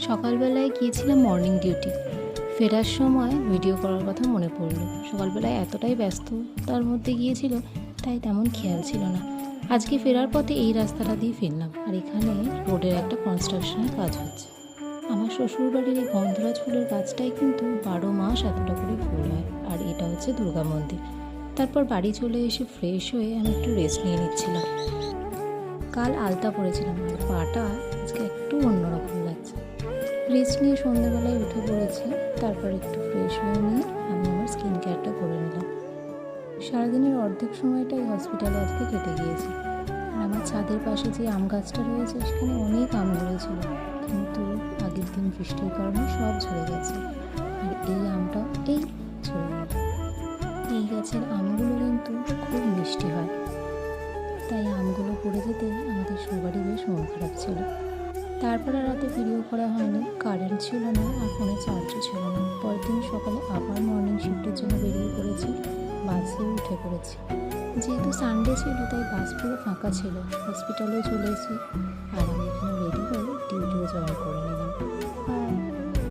সকালবেলায় গিয়েছিলাম morning duty. ফেরার সময় ভিডিও করার কথা মনে পড়লো। সকালবেলায় এতটাই ব্যস্ত তার মধ্যে গিয়েছিল, তাই তেমন খেয়াল ছিল না। আজকে ফেরার পথে এই রাস্তাটা দিয়ে ফিরলাম, আর এখানে রোডের একটা কনস্ট্রাকশনের কাজ হচ্ছে। আমার শ্বশুরবাড়ির এই গন্ধরাজ ফুলের গাছটাই কিন্তু 12 মাস এতটা করে ফুল হয়। আর এটা হচ্ছে দুর্গা মন্দির। তারপর বাড়ি চলে এসে ফ্রেশ হয়ে আমি একটু রেস্ট নিয়ে নিচ্ছিলাম। কাল আলতা পরেছিলাম আর পাটা আজকে একটু অন্যরকম লাগছে। রেস্ট নিয়ে সন্ধ্যেবেলায় উঠে পড়েছি। তারপর একটু ফ্রেশ হয়ে নিয়ে আমি আমার স্কিন কেয়ারটা করে নিলাম। সারাদিনের অর্ধেক সময়টাই হসপিটালে আজকে কেটে গিয়েছে। আর আমার ছাদের পাশে যে আম গাছটা রয়েছে সেখানে অনেক আম ধরেছিল, কিন্তু আগের দিন বৃষ্টির কারণে সব ঝরে গেছে। আর এই আমটাও এই ঝরে গেল। এই গাছের আমগুলো কিন্তু খুব মিষ্টি হয়, তাই আমগুলো পড়ে যেতে আমাদের সবারই বেশ মন খারাপ ছিল। তারপরে রাতে ভিডিও করা হয়নি, কারেন্ট ছিল না আর ফোনে চার্জও ছিল না। পরের দিন সকালে আবার মর্নিং শিফটের জন্য বেরিয়ে পড়েছি, বাসে উঠে পড়েছি। যেহেতু সানডে ছিল তাই বাস পুরো ফাঁকা ছিল। হসপিটালেও চলে এসেছি আর আমি এখানে রেডি হয়ে ডিউটিও জয়েন করে